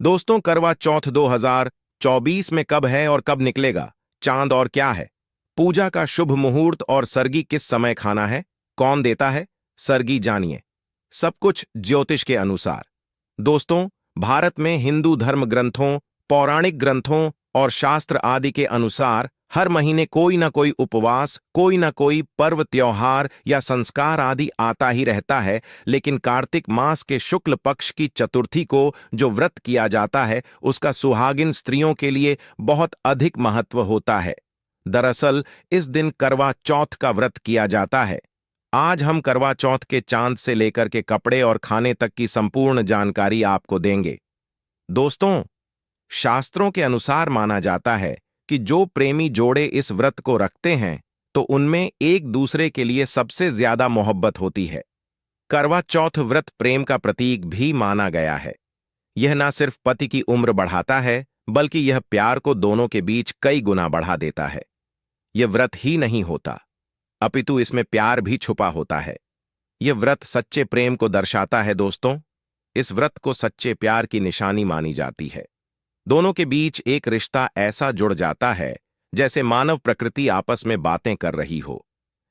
दोस्तों, करवा चौथ 2024 में कब है और कब निकलेगा? चांद और क्या है? पूजा का शुभ मुहूर्त और सरगी किस समय खाना है? कौन देता है सरगी? जानिए सब कुछ ज्योतिष के अनुसार। दोस्तों, भारत में हिंदू धर्म ग्रंथों, पौराणिक ग्रंथों और शास्त्र आदि के अनुसार हर महीने कोई ना कोई उपवास, कोई ना कोई पर्व, त्योहार या संस्कार आदि आता ही रहता है। लेकिन कार्तिक मास के शुक्ल पक्ष की चतुर्थी को जो व्रत किया जाता है, उसका सुहागिन स्त्रियों के लिए बहुत अधिक महत्व होता है। दरअसल इस दिन करवा चौथ का व्रत किया जाता है। आज हम करवा चौथ के चांद से लेकर के कपड़े और खाने तक की संपूर्ण जानकारी आपको देंगे। दोस्तों, शास्त्रों के अनुसार माना जाता है कि जो प्रेमी जोड़े इस व्रत को रखते हैं तो उनमें एक दूसरे के लिए सबसे ज्यादा मोहब्बत होती है। करवा चौथ व्रत प्रेम का प्रतीक भी माना गया है। यह ना सिर्फ पति की उम्र बढ़ाता है, बल्कि यह प्यार को दोनों के बीच कई गुना बढ़ा देता है। यह व्रत ही नहीं होता, अपितु इसमें प्यार भी छुपा होता है। यह व्रत सच्चे प्रेम को दर्शाता है। दोस्तों, इस व्रत को सच्चे प्यार की निशानी मानी जाती है। दोनों के बीच एक रिश्ता ऐसा जुड़ जाता है जैसे मानव प्रकृति आपस में बातें कर रही हो,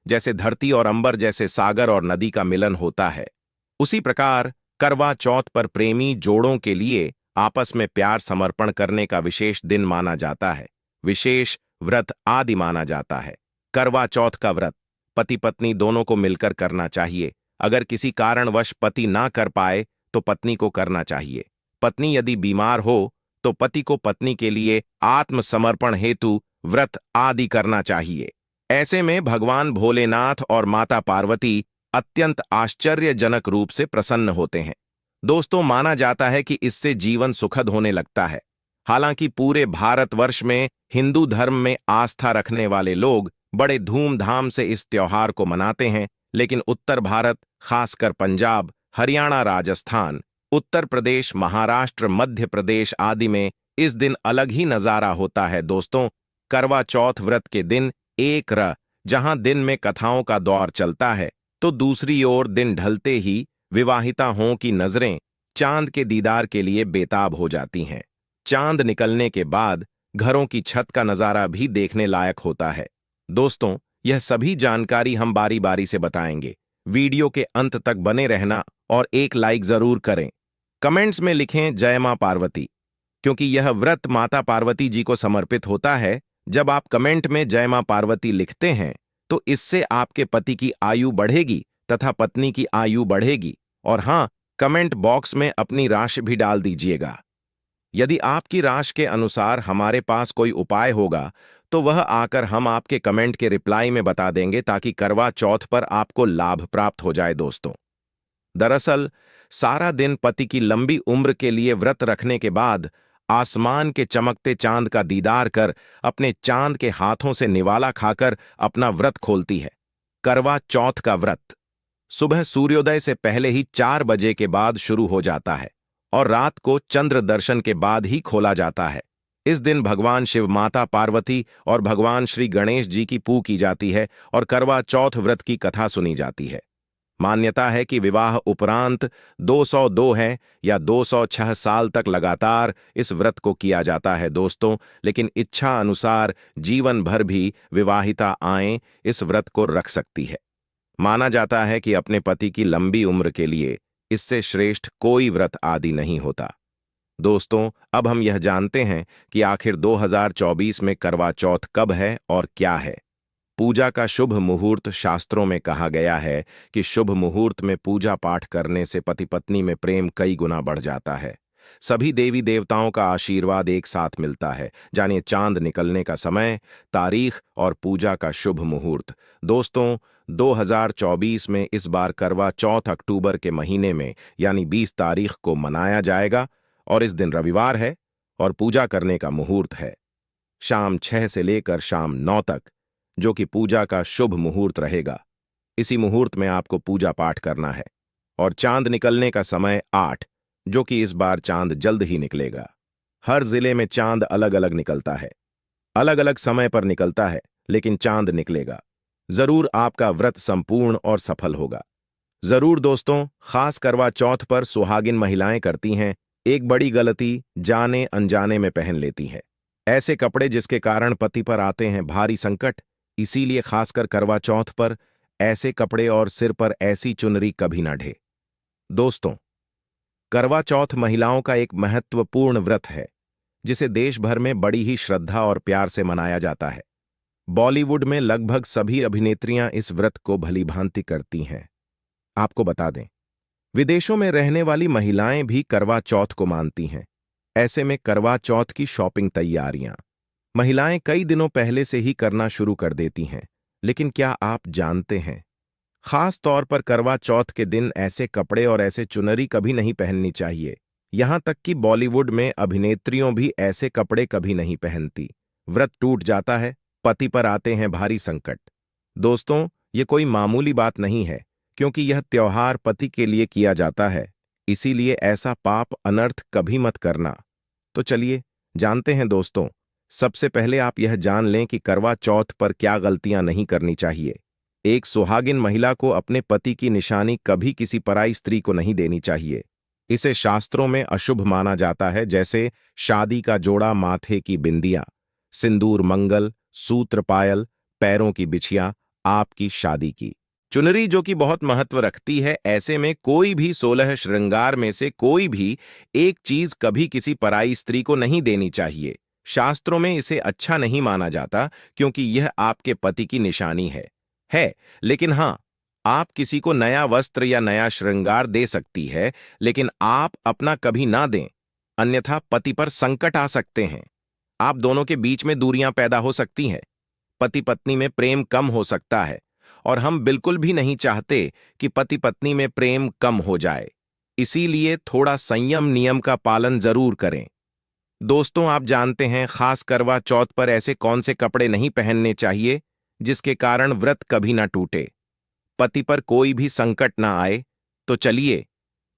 जैसे धरती और अंबर, जैसे सागर और नदी का मिलन होता है। उसी प्रकार करवा चौथ पर प्रेमी जोड़ों के लिए आपस में प्यार समर्पण करने का विशेष दिन माना जाता है, विशेष व्रत आदि माना जाता है। करवा चौथ का व्रत पति पत्नी दोनों को मिलकर करना चाहिए। अगर किसी कारणवश पति ना कर पाए तो पत्नी को करना चाहिए। पत्नी यदि बीमार हो तो पति को पत्नी के लिए आत्मसमर्पण हेतु व्रत आदि करना चाहिए। ऐसे में भगवान भोलेनाथ और माता पार्वती अत्यंत आश्चर्यजनक रूप से प्रसन्न होते हैं। दोस्तों, माना जाता है कि इससे जीवन सुखद होने लगता है। हालांकि पूरे भारतवर्ष में हिंदू धर्म में आस्था रखने वाले लोग बड़े धूमधाम से इस त्योहार को मनाते हैं, लेकिन उत्तर भारत, खासकर पंजाब, हरियाणा, राजस्थान, उत्तर प्रदेश, महाराष्ट्र, मध्य प्रदेश आदि में इस दिन अलग ही नजारा होता है। दोस्तों, करवा चौथ व्रत के दिन जहां दिन में कथाओं का दौर चलता है, तो दूसरी ओर दिन ढलते ही विवाहिता हों की नजरें चांद के दीदार के लिए बेताब हो जाती हैं। चांद निकलने के बाद घरों की छत का नजारा भी देखने लायक होता है। दोस्तों, यह सभी जानकारी हम बारी बारी से बताएंगे। वीडियो के अंत तक बने रहना और एक लाइक जरूर करें। कमेंट्स में लिखें जय मां पार्वती, क्योंकि यह व्रत माता पार्वती जी को समर्पित होता है। जब आप कमेंट में जय मां पार्वती लिखते हैं तो इससे आपके पति की आयु बढ़ेगी तथा पत्नी की आयु बढ़ेगी। और हां, कमेंट बॉक्स में अपनी राशि भी डाल दीजिएगा। यदि आपकी राशि के अनुसार हमारे पास कोई उपाय होगा तो वह आकर हम आपके कमेंट के रिप्लाई में बता देंगे, ताकि करवा चौथ पर आपको लाभ प्राप्त हो जाए। दोस्तों, दरअसल सारा दिन पति की लंबी उम्र के लिए व्रत रखने के बाद आसमान के चमकते चांद का दीदार कर अपने चांद के हाथों से निवाला खाकर अपना व्रत खोलती है। करवा चौथ का व्रत सुबह सूर्योदय से पहले ही 4 बजे के बाद शुरू हो जाता है और रात को चंद्र दर्शन के बाद ही खोला जाता है। इस दिन भगवान शिव, माता पार्वती और भगवान श्री गणेश जी की पूजा की जाती है और करवा चौथ व्रत की कथा सुनी जाती है। मान्यता है कि विवाह उपरांत 202 है या 206 साल तक लगातार इस व्रत को किया जाता है। दोस्तों, लेकिन इच्छा अनुसार जीवन भर भी विवाहिता आएं इस व्रत को रख सकती है। माना जाता है कि अपने पति की लंबी उम्र के लिए इससे श्रेष्ठ कोई व्रत आदि नहीं होता। दोस्तों, अब हम यह जानते हैं कि आखिर 2024 में करवा चौथ कब है और क्या है। पूजा का शुभ मुहूर्त शास्त्रों में कहा गया है कि शुभ मुहूर्त में पूजा पाठ करने से पति पत्नी में प्रेम कई गुना बढ़ जाता है। सभी देवी देवताओं का आशीर्वाद एक साथ मिलता है। जानिए चांद निकलने का समय, तारीख और पूजा का शुभ मुहूर्त। दोस्तों, 2024 में इस बार करवा चौथ अक्टूबर के महीने में यानी 20 तारीख को मनाया जाएगा और इस दिन रविवार है और पूजा करने का मुहूर्त है शाम 6 से लेकर शाम 9 तक, जो कि पूजा का शुभ मुहूर्त रहेगा। इसी मुहूर्त में आपको पूजा पाठ करना है। और चांद निकलने का समय 8, जो कि इस बार चांद जल्द ही निकलेगा। हर जिले में चांद अलग अलग निकलता है, अलग अलग समय पर निकलता है, लेकिन चांद निकलेगा। जरूर आपका व्रत संपूर्ण और सफल होगा। जरूर दोस्तों, खास करवा चौथ पर सुहागिन महिलाएं करती हैं एक बड़ी गलती जाने अनजाने में पहन लेती है। ऐसे कपड़े जिसके कारण पति पर आते हैं भारी संकट। इसीलिए खासकर करवा चौथ पर ऐसे कपड़े और सिर पर ऐसी चुनरी कभी ना ढे। दोस्तों, करवा चौथ महिलाओं का एक महत्वपूर्ण व्रत है जिसे देश भर में बड़ी ही श्रद्धा और प्यार से मनाया जाता है। बॉलीवुड में लगभग सभी अभिनेत्रियां इस व्रत को भलीभांति करती हैं। आपको बता दें, विदेशों में रहने वाली महिलाएं भी करवा चौथ को मानती हैं। ऐसे में करवा चौथ की शॉपिंग तैयारियां महिलाएं कई दिनों पहले से ही करना शुरू कर देती हैं। लेकिन क्या आप जानते हैं, खास तौर पर करवा चौथ के दिन ऐसे कपड़े और ऐसे चुनरी कभी नहीं पहननी चाहिए। यहां तक कि बॉलीवुड में अभिनेत्रियों भी ऐसे कपड़े कभी नहीं पहनती। व्रत टूट जाता है, पति पर आते हैं भारी संकट। दोस्तों, ये कोई मामूली बात नहीं है, क्योंकि यह त्योहार पति के लिए किया जाता है। इसीलिए ऐसा पाप अनर्थ कभी मत करना। तो चलिए जानते हैं दोस्तों। सबसे पहले आप यह जान लें कि करवा चौथ पर क्या गलतियां नहीं करनी चाहिए। एक सुहागिन महिला को अपने पति की निशानी कभी किसी पराई स्त्री को नहीं देनी चाहिए। इसे शास्त्रों में अशुभ माना जाता है, जैसे शादी का जोड़ा, माथे की बिंदियां, सिंदूर, मंगल सूत्र, पायल, पैरों की बिछिया, आपकी शादी की चुनरी जो कि बहुत महत्व रखती है। ऐसे में कोई भी 16 श्रृंगार में से कोई भी एक चीज कभी किसी पराई स्त्री को नहीं देनी चाहिए। शास्त्रों में इसे अच्छा नहीं माना जाता, क्योंकि यह आपके पति की निशानी है। लेकिन हां, आप किसी को नया वस्त्र या नया श्रृंगार दे सकती है, लेकिन आप अपना कभी ना दें, अन्यथा पति पर संकट आ सकते हैं। आप दोनों के बीच में दूरियां पैदा हो सकती हैं। पति पत्नी में प्रेम कम हो सकता है, और हम बिल्कुल भी नहीं चाहते कि पति पत्नी में प्रेम कम हो जाए। इसीलिए थोड़ा संयम नियम का पालन जरूर करें। दोस्तों, आप जानते हैं खास करवा चौथ पर ऐसे कौन से कपड़े नहीं पहनने चाहिए जिसके कारण व्रत कभी ना टूटे, पति पर कोई भी संकट ना आए। तो चलिए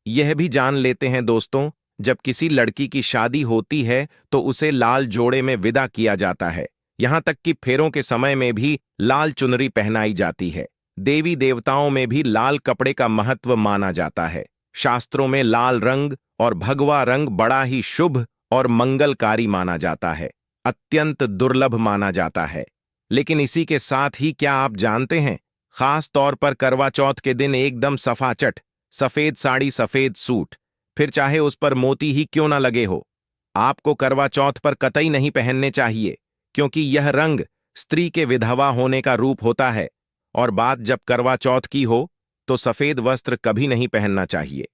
यह भी जान लेते हैं दोस्तों। जब किसी लड़की की शादी होती है तो उसे लाल जोड़े में विदा किया जाता है। यहां तक कि फेरों के समय में भी लाल चुनरी पहनाई जाती है। देवी देवताओं में भी लाल कपड़े का महत्व माना जाता है। शास्त्रों में लाल रंग और भगवा रंग बड़ा ही शुभ और मंगलकारी माना जाता है, अत्यंत दुर्लभ माना जाता है। लेकिन इसी के साथ ही क्या आप जानते हैं, खास तौर पर करवा चौथ के दिन एकदम सफाचट सफेद साड़ी, सफेद सूट, फिर चाहे उस पर मोती ही क्यों ना लगे हो, आपको करवा चौथ पर कतई नहीं पहनने चाहिए, क्योंकि यह रंग स्त्री के विधवा होने का रूप होता है। और बात जब करवा चौथ की हो तो सफेद वस्त्र कभी नहीं पहनना चाहिए।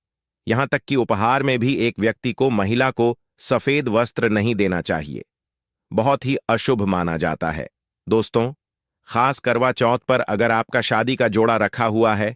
यहां तक कि उपहार में भी एक व्यक्ति को, महिला को सफेद वस्त्र नहीं देना चाहिए, बहुत ही अशुभ माना जाता है। दोस्तों, खास करवा चौथ पर अगर आपका शादी का जोड़ा रखा हुआ है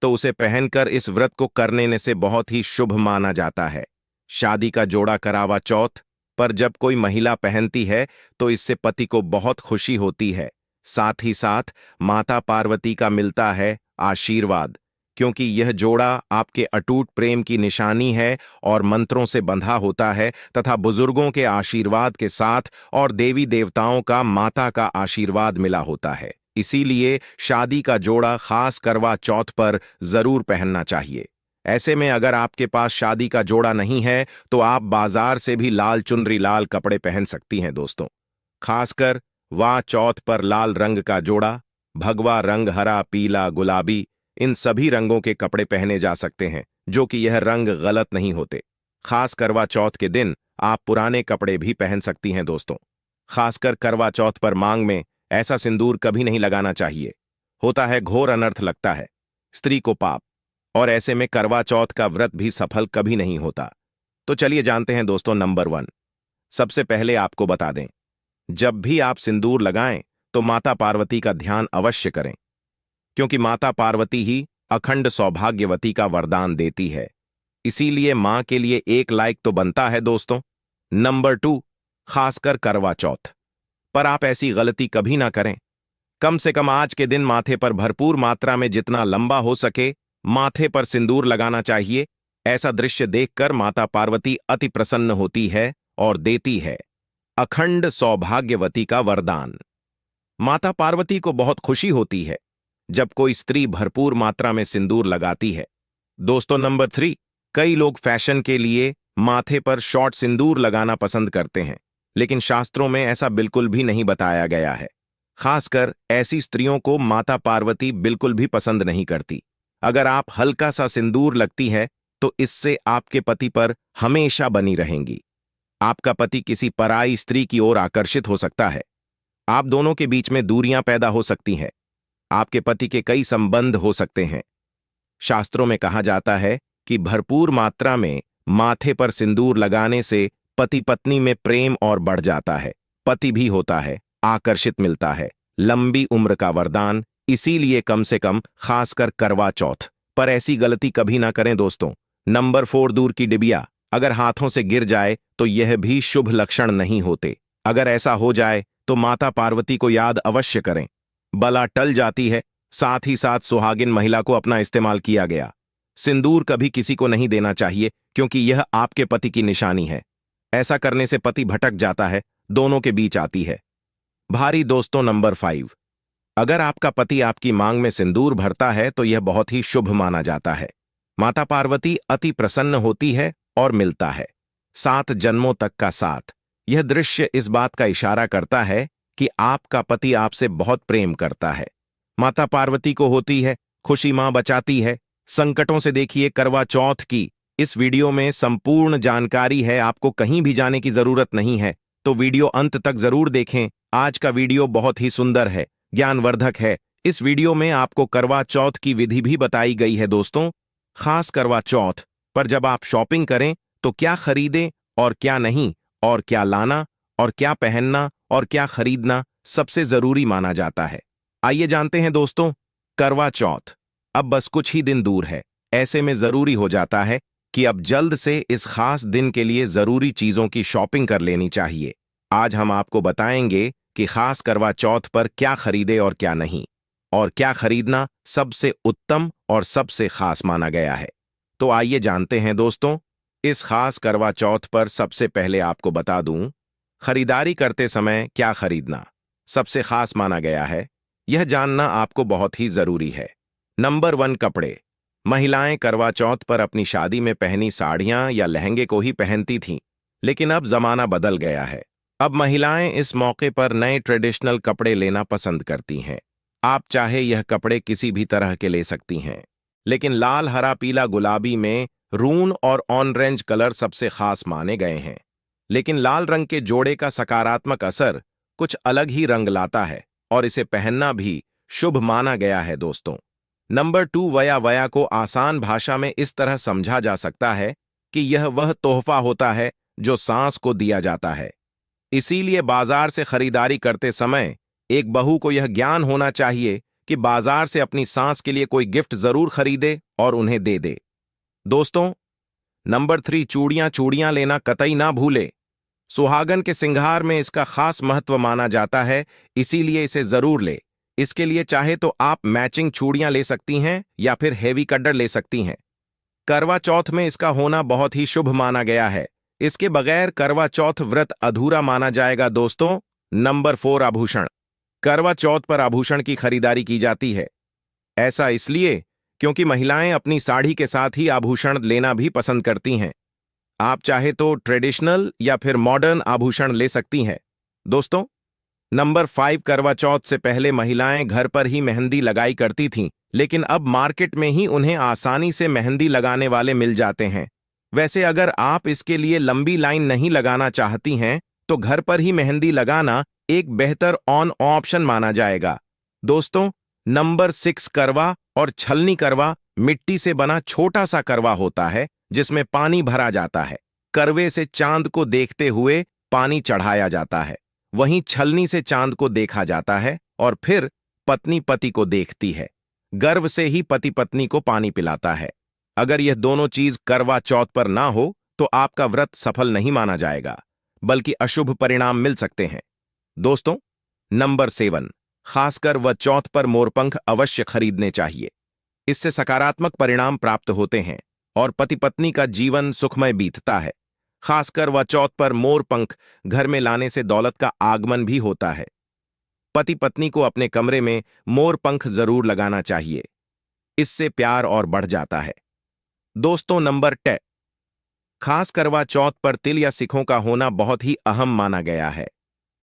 तो उसे पहनकर इस व्रत को करने से बहुत ही शुभ माना जाता है। शादी का जोड़ा करवा चौथ पर जब कोई महिला पहनती है तो इससे पति को बहुत खुशी होती है, साथ ही साथ माता पार्वती का मिलता है आशीर्वाद, क्योंकि यह जोड़ा आपके अटूट प्रेम की निशानी है और मंत्रों से बंधा होता है तथा बुजुर्गों के आशीर्वाद के साथ और देवी देवताओं का, माता का आशीर्वाद मिला होता है। इसीलिए शादी का जोड़ा खास करवा चौथ पर जरूर पहनना चाहिए। ऐसे में अगर आपके पास शादी का जोड़ा नहीं है तो आप बाजार से भी लाल चुनरी, लाल कपड़े पहन सकती हैं। दोस्तों, खासकर वाह चौथ पर लाल रंग का जोड़ा, भगवा रंग, हरा, पीला, गुलाबी, इन सभी रंगों के कपड़े पहने जा सकते हैं, जो कि यह रंग गलत नहीं होते। खास करवा चौथ के दिन आप पुराने कपड़े भी पहन सकती हैं। दोस्तों, खासकर करवा चौथ पर मांग में ऐसा सिंदूर कभी नहीं लगाना चाहिए, होता है घोर अनर्थ लगता है स्त्री को पाप, और ऐसे में करवा चौथ का व्रत भी सफल कभी नहीं होता। तो चलिए जानते हैं दोस्तों। नंबर 1, सबसे पहले आपको बता दें, जब भी आप सिंदूर लगाएं तो माता पार्वती का ध्यान अवश्य करें, क्योंकि माता पार्वती ही अखंड सौभाग्यवती का वरदान देती है। इसीलिए मां के लिए एक लाइक तो बनता है दोस्तों। नंबर 2, खासकर करवा चौथ पर आप ऐसी गलती कभी ना करें। कम से कम आज के दिन माथे पर भरपूर मात्रा में जितना लंबा हो सके माथे पर सिंदूर लगाना चाहिए। ऐसा दृश्य देखकर माता पार्वती अति प्रसन्न होती है और देती है अखंड सौभाग्यवती का वरदान। माता पार्वती को बहुत खुशी होती है जब कोई स्त्री भरपूर मात्रा में सिंदूर लगाती है। दोस्तों, नंबर 3, कई लोग फैशन के लिए माथे पर शॉर्ट सिंदूर लगाना पसंद करते हैं, लेकिन शास्त्रों में ऐसा बिल्कुल भी नहीं बताया गया है। खासकर ऐसी स्त्रियों को माता पार्वती बिल्कुल भी पसंद नहीं करती। अगर आप हल्का सा सिंदूर लगती है तो इससे आपके पति पर हमेशा बनी रहेंगी। आपका पति किसी पराई स्त्री की ओर आकर्षित हो सकता है। आप दोनों के बीच में दूरियां पैदा हो सकती हैं। आपके पति के कई संबंध हो सकते हैं। शास्त्रों में कहा जाता है कि भरपूर मात्रा में माथे पर सिंदूर लगाने से पति पत्नी में प्रेम और बढ़ जाता है, पति भी होता है, आकर्षित मिलता है, लंबी उम्र का वरदान। इसीलिए कम से कम खासकर करवा चौथ पर ऐसी गलती कभी ना करें दोस्तों। नंबर 4, दूर की डिबिया अगर हाथों से गिर जाए तो यह भी शुभ लक्षण नहीं होते। अगर ऐसा हो जाए तो माता पार्वती को याद अवश्य करें। बला टल जाती है। साथ ही साथ सुहागिन महिला को अपना इस्तेमाल किया गया सिंदूर कभी किसी को नहीं देना चाहिए, क्योंकि यह आपके पति की निशानी है। ऐसा करने से पति भटक जाता है, दोनों के बीच आती है भारी। दोस्तों नंबर 5, अगर आपका पति आपकी मांग में सिंदूर भरता है तो यह बहुत ही शुभ माना जाता है। माता पार्वती अति प्रसन्न होती है और मिलता है 7 जन्मों तक का साथ। यह दृश्य इस बात का इशारा करता है कि आपका पति आपसे बहुत प्रेम करता है। माता पार्वती को होती है खुशी मां बचाती है संकटों से। देखिए करवा चौथ की इस वीडियो में संपूर्ण जानकारी है, आपको कहीं भी जाने की जरूरत नहीं है, तो वीडियो अंत तक जरूर देखें। आज का वीडियो बहुत ही सुंदर है, ज्ञानवर्धक है। इस वीडियो में आपको करवा चौथ की विधि भी बताई गई है दोस्तों। खास करवा चौथ पर जब आप शॉपिंग करें तो क्या खरीदें और क्या नहीं, और क्या लाना और क्या पहनना और क्या खरीदना सबसे जरूरी माना जाता है। आइए जानते हैं दोस्तों। करवा चौथ अब बस कुछ ही दिन दूर है। ऐसे में जरूरी हो जाता है कि अब जल्द से इस खास दिन के लिए जरूरी चीजों की शॉपिंग कर लेनी चाहिए। आज हम आपको बताएंगे कि खास करवा चौथ पर क्या खरीदे और क्या नहीं, और क्या खरीदना सबसे उत्तम और सबसे खास माना गया है। तो आइए जानते हैं दोस्तों। इस खास करवा चौथ पर सबसे पहले आपको बता दूं, खरीदारी करते समय क्या खरीदना सबसे खास माना गया है, यह जानना आपको बहुत ही जरूरी है। नंबर 1, कपड़े। महिलाएं करवा चौथ पर अपनी शादी में पहनी साड़ियां या लहंगे को ही पहनती थीं, लेकिन अब जमाना बदल गया है। अब महिलाएं इस मौके पर नए ट्रेडिशनल कपड़े लेना पसंद करती हैं। आप चाहे यह कपड़े किसी भी तरह के ले सकती हैं, लेकिन लाल, हरा, पीला, गुलाबी में रून और ऑरेंज कलर सबसे खास माने गए हैं। लेकिन लाल रंग के जोड़े का सकारात्मक असर कुछ अलग ही रंग लाता है और इसे पहनना भी शुभ माना गया है दोस्तों। नंबर 2, वया। वया को आसान भाषा में इस तरह समझा जा सकता है कि यह वह तोहफा होता है जो सांस को दिया जाता है। इसीलिए बाजार से खरीदारी करते समय एक बहू को यह ज्ञान होना चाहिए कि बाजार से अपनी सांस के लिए कोई गिफ्ट जरूर खरीदे और उन्हें दे दे। दोस्तों नंबर 3, चूड़ियां। चूड़ियां लेना कतई ना भूले। सुहागन के सिंगार में इसका खास महत्व माना जाता है, इसीलिए इसे जरूर ले। इसके लिए चाहे तो आप मैचिंग चूड़ियां ले सकती हैं या फिर हेवी कड्डर ले सकती हैं। करवा चौथ में इसका होना बहुत ही शुभ माना गया है। इसके बगैर करवा चौथ व्रत अधूरा माना जाएगा दोस्तों। नंबर 4, आभूषण। करवा चौथ पर आभूषण की खरीदारी की जाती है। ऐसा इसलिए क्योंकि महिलाएं अपनी साड़ी के साथ ही आभूषण लेना भी पसंद करती हैं। आप चाहे तो ट्रेडिशनल या फिर मॉडर्न आभूषण ले सकती हैं दोस्तों। नंबर 5, करवा चौथ से पहले महिलाएं घर पर ही मेहंदी लगाई करती थीं, लेकिन अब मार्केट में ही उन्हें आसानी से मेहंदी लगाने वाले मिल जाते हैं। वैसे अगर आप इसके लिए लंबी लाइन नहीं लगाना चाहती हैं तो घर पर ही मेहंदी लगाना एक बेहतर ऑन ऑप्शन माना जाएगा दोस्तों। नंबर 6, करवा और छलनी। करवा मिट्टी से बना छोटा सा करवा होता है जिसमें पानी भरा जाता है। करवे से चांद को देखते हुए पानी चढ़ाया जाता है, वहीं छलनी से चांद को देखा जाता है और फिर पत्नी पति को देखती है। गर्व से ही पति पत्नी को पानी पिलाता है। अगर यह दोनों चीज करवा चौथ पर ना हो तो आपका व्रत सफल नहीं माना जाएगा, बल्कि अशुभ परिणाम मिल सकते हैं दोस्तों। नंबर 7, खासकर वह चौथ पर मोरपंख अवश्य खरीदने चाहिए। इससे सकारात्मक परिणाम प्राप्त होते हैं और पति पत्नी का जीवन सुखमय बीतता है। खासकर वह चौथ पर मोरपंख घर में लाने से दौलत का आगमन भी होता है। पति पत्नी को अपने कमरे में मोरपंख जरूर लगाना चाहिए, इससे प्यार और बढ़ जाता है दोस्तों। नंबर 10, खास करवा चौथ पर तिल या सिखों का होना बहुत ही अहम माना गया है।